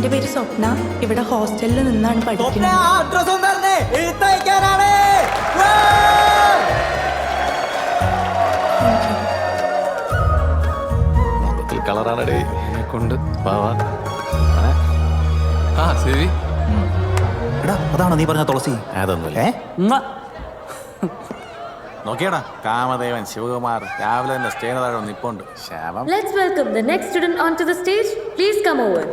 എൻ്റെ പേര് സ്വപ്ന. ഇവിടെ ഹോസ്റ്റലിൽ നിന്നാണ് പഠിക്കുന്നത്. കളറാണേ കൊണ്ട് ശരി. എടാ അതാണോ നീ പറഞ്ഞ തുളസി? അതൊന്നുമില്ല. നോക്കിയടാ കാമദേവൻ ശിവകുമാർ രാവിലെ തന്നെ സ്റ്റേന് താഴെ നിപ്പുണ്ട്. ശാപം. Let's welcome the next student onto the stage. Please come over.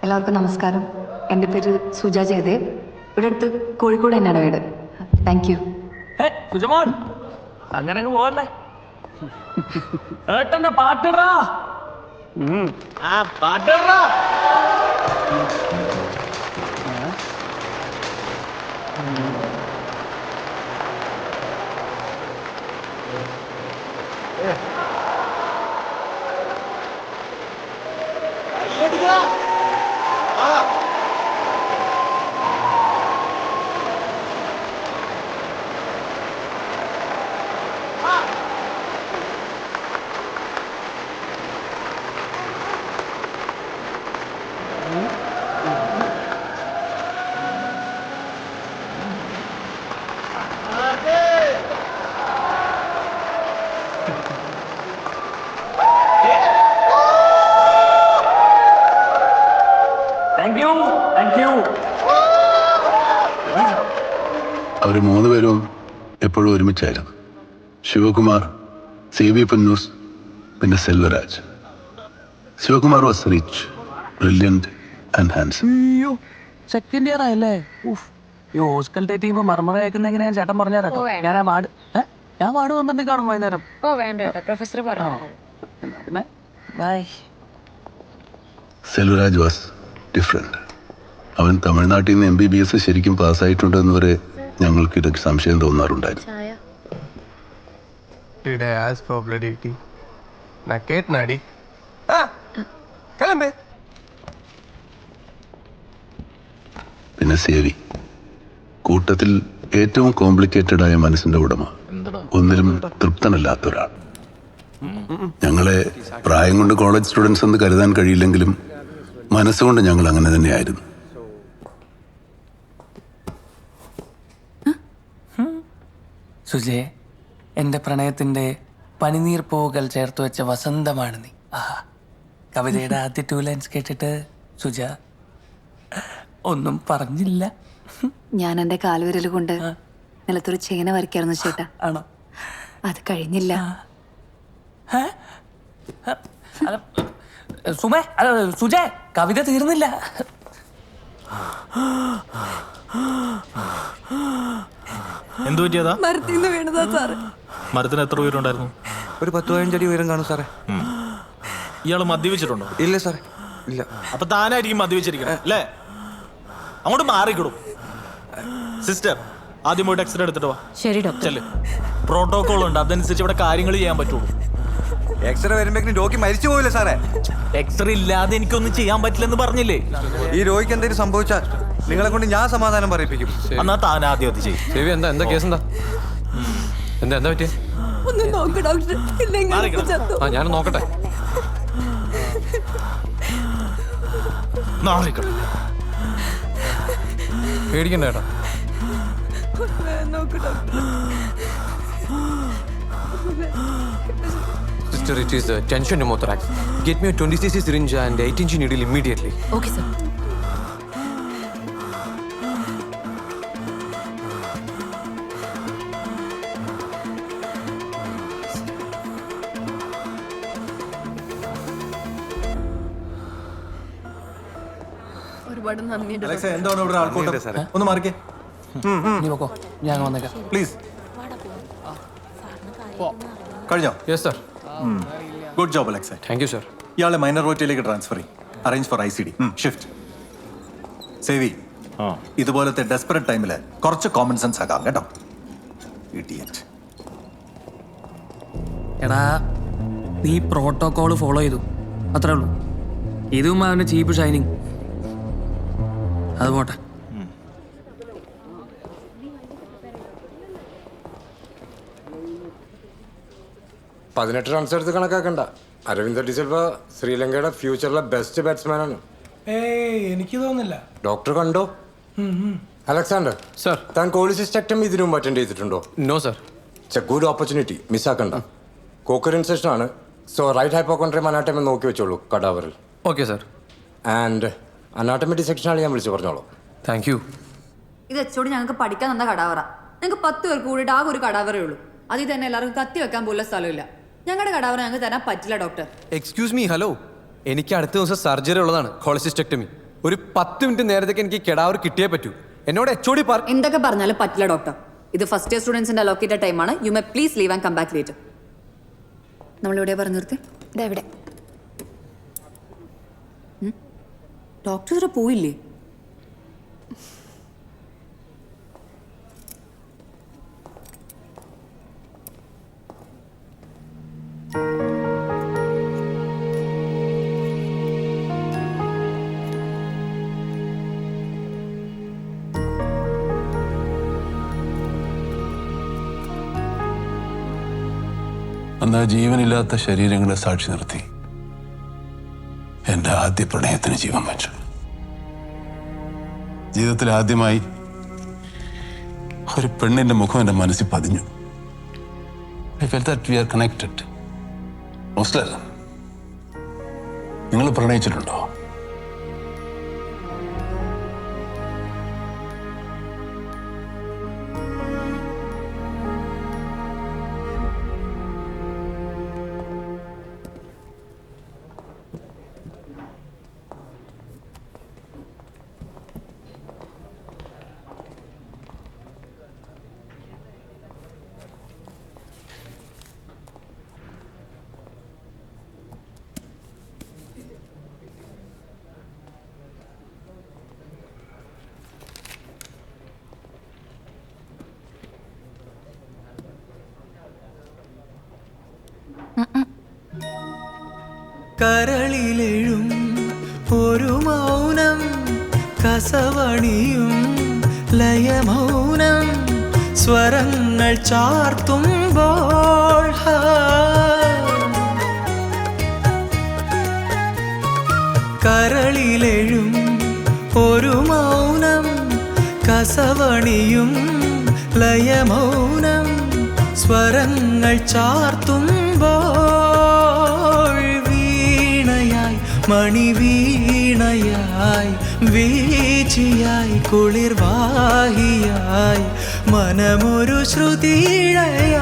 എല്ലാവർക്കും നമസ്കാരം. എൻ്റെ പേര് സുജ ജയദേവ്. ഇവിടെ അടുത്ത് കോഴിക്കോട് തന്നെയാണ് വീട്. Thank you. സുജമോൻ അങ്ങനെ പോകല്ലേ? ഏട്ടന്റെ പാട്ടിടാ. ആ പാട്ടിടാ. അവർ മൂന്നുപേരും എപ്പോഴും ഒരുമിച്ചായിരുന്നു. ശിവകുമാർ, സി.വി. പുന്നൂസ്, പിന്നെ Selvaraj. Sivakumar was rich, brilliant and handsome. അയ്യോ സെക്കൻഡ് ഇയർ ആയല്ലേ? ഈ ഹോസ്പിറ്റൽ ടീം മർമറ കേൾക്കുന്ന എങ്ങനെയാ ചേട്ടൻ പറഞ്ഞാൽ ഞാൻ വാർഡ് വന്നിട്ട് കാണും വൈകുന്നേരം. Professor Selvaraj was different. അവൻ തമിഴ്നാട്ടിൽ നിന്ന് MBBS ശരിക്കും പാസ്സായിട്ടുണ്ടെന്ന് വരെ ഞങ്ങൾക്ക് ഇതൊക്കെ സംശയം തോന്നാറുണ്ടായിരുന്നു. പിന്നെ സേവി, കൂട്ടത്തിൽ ഏറ്റവും കോംപ്ലിക്കേറ്റഡ് ആയ മനസ്സിന്റെ ഉടമ, ഒന്നിലും തൃപ്തനല്ലാത്ത ഒരാൾ. ഞങ്ങളെ പ്രായം കൊണ്ട് കോളേജ് സ്റ്റുഡൻസ് എന്ന് കരുതാൻ കഴിയില്ലെങ്കിലും മനസ്സുകൊണ്ട് ഞങ്ങൾ അങ്ങനെ തന്നെയായിരുന്നു. സുജേ, എൻ്റെ പ്രണയത്തിൻ്റെ പനിനീർ പൂവുകൾ ചേർത്ത് വെച്ച വസന്തമാണ് നീ. ആഹാ, കവിതയുടെ ആദ്യ 2 ലൈൻസ് കേട്ടിട്ട് സുജ ഒന്നും പറഞ്ഞില്ല. ഞാൻ എൻ്റെ കാൽവിരൽ കൊണ്ട് നിലത്തൊരു ചേന വരയ്ക്കായിരുന്നു ചേട്ടാ. ആണോ? അത് കഴിഞ്ഞില്ല. സുമേ, സുജേ, കവിത തീർന്നില്ല. എന്തു പറ്റിയതാ? മരത്തിന്ന് വീണതാ സാറ്. മരത്തിന് എത്ര ഉയരമുണ്ടായിരുന്നു? ഒരു 10-15 അടി ഉയരം കാണും സാറേ. ഇയാള് മദ്യപിച്ചിട്ടുണ്ടോ? ഇല്ല സാറേ, ഇല്ല. അപ്പൊ താനായിരിക്കും മദ്യപിച്ചിരിക്കണം അല്ലേ? അങ്ങോട്ട് മാറിക്കിടും. സിസ്റ്റർ, ആദ്യം പോയിട്ട് എക്സ്റേ എടുത്തിട്ട് വാ. ശരി ഡോക്ടർ. ചെല്ല്. പ്രോട്ടോകോൾ ഉണ്ട്, അതനുസരിച്ച് ഇവിടെ കാര്യങ്ങൾ ചെയ്യാൻ പറ്റുള്ളൂ. എക്സ്റേ വരുമ്പോഴേക്കും രോഗി മരിച്ചു പോയില്ലേ സാറേ? എക്സ്റേ ഇല്ലാതെ എനിക്കൊന്നും ചെയ്യാൻ പറ്റില്ലെന്ന് പറഞ്ഞില്ലേ? ഈ രോഗിക്ക് എന്തെങ്കിലും സംഭവിച്ചാൽ നിങ്ങളെ കൊണ്ട് ഞാൻ സമാധാനം പറയിപ്പിക്കും. എന്നാ താൻ ആദ്യം അത് ചെയ്യും. എന്താ കേസ്? എന്താ പറ്റിയ? ഞാൻ നോക്കട്ടെ. പേടിക്കണ്ട കേട്ടോ. Sister, it is tension pneumothorax. Get me a 20cc syringe and 8-inch needle immediately. Okay, sir. ഒരുപാട് നന്ദി. എന്താണ് ഇവിടെ ആൾക്കൂട്ടം? ഒന്ന് മാറിക്കേ. നീ നോക്കോ, ഞാൻ വന്നേക്കാം. പ്ലീസ്. കഴിഞ്ഞോ? Yes, sir. Good job Alex. Thank you, sir. ഇയാളെ മൈനർ റോറ്റിലേക്ക് ട്രാൻസ്ഫർ ചെയ്യും. Arrange four ICD. ഷിഫ്റ്റ്. സേവി, ഇതുപോലത്തെ ഡെസ്പറേറ്റ് ടൈമില് കുറച്ച് കോമൺ സെൻസ് ആകാം കേട്ടോ. ഇഡിയറ്റ്. എടാ, നീ പ്രോട്ടോകോള് ഫോളോ ചെയ്തു, അത്രേ ഉള്ളൂ. ഇതും അവൻ്റെ ചീപ്പ് ഷൈനിങ്. അത് പോട്ടെ, 18 റൺസ് എടുത്ത് കണക്കാക്കണ്ട. അരവിന്ദ് ഡിസിൽവ ശ്രീലങ്കയുടെ ഫ്യൂച്ചറിലെ ബെസ്റ്റ് ബാറ്റ്സ്മാൻ ആണ്. എനിക്ക് തോന്നുന്നില്ല. ഡോക്ടർ കണ്ടോ? Alexander sir. താൻ കോളിസിസ്റ്റക്ടമി ഇതിനു മുമ്പ് അറ്റൻഡ് ചെയ്തിട്ടുണ്ടോ? No sir. It's a good opportunity, മിസ്സാക്കണ്ട. കോക്കറിൻ സെഷൻ ആണ്. സോ റൈറ്റ് ഹൈപ്പോകോൺട്രിയം അനാട്ടമി നോക്കി വെച്ചോളൂ കടാവറിൽ. Okay sir. ആൻഡ് അനാട്ടമി ഡിസെക്ഷനാണ് ഞാൻ വിളിച്ചു പറഞ്ഞോളൂ. Thank you. ഇത് എച്ചോടി ഞങ്ങൾക്ക് പഠിക്കാൻ തന്ന കടാവറ. ഞങ്ങൾക്ക് 10 പേർക്ക് കൂടിയിട്ട് ആകെ ഒരു കടാവറേ ഉള്ളൂ. അതിൽ തന്നെ എല്ലാവർക്കും കത്തി വെക്കാൻ പോലുള്ള സ്ഥലമില്ല. ഞങ്ങളുടെ കടാവറ ഞങ്ങൾക്ക് തരാൻ പറ്റില്ല ഡോക്ടർ. Excuse me, hello. എനിക്ക് അടുത്ത ദിവസം സർജറി ഉള്ളതാണ്, കോളിസിസ്റ്റക്ടമി. ഒരു 10 മിനിറ്റ് നേരത്തേക്ക് എനിക്ക് കെടാവർ കിട്ടിയേ പറ്റൂ. എന്നോട് എച്ചോടി എന്തൊക്കെ പറഞ്ഞാലും പറ്റില്ല ഡോക്ടർ. ഇത് ഫസ്റ്റ് ഇയർ സ്റ്റുഡൻസിന്റെ അലോക്കേറ്റഡ് ടൈമാണ്. You may please leave and come back later. നമ്മളിവിടെ പറഞ്ഞു നിർത്തി. ഇതെവിടെ? ഡോക്ടർ ഇതുവരെ പോയില്ലേ? അന്ന് ആ ജീവനില്ലാത്ത ശരീരങ്ങളെ സാക്ഷി നിർത്തി എൻ്റെ ആദ്യ പ്രണയത്തിന് ജീവൻ വെച്ചു. ജീവിതത്തിൽ ആദ്യമായി ഒരു പെണ്ണിന്റെ മുഖം എൻ്റെ മനസ്സിൽ പതിഞ്ഞു. I felt that we are connected. മുസ്ലിം, നിങ്ങൾ പ്രണയിച്ചിട്ടുണ്ടോ? കരളിലെഴും ഒരു മൗനം, കസവണിയും ലയമൗനം, സ്വരങ്ങൾ ചാർത്തുമ്പോൾ കരളിലെഴും ഒരു മൗനം, കസവണിയും ലയമൗനം, സ്വരങ്ങൾ ചാർത്തുമ്പോൾ വീണയായി മണിവീണയായി വീച്ചിയായി കുളിർവാഹിയായി മനമൊരു ശ്രുതിഴയായി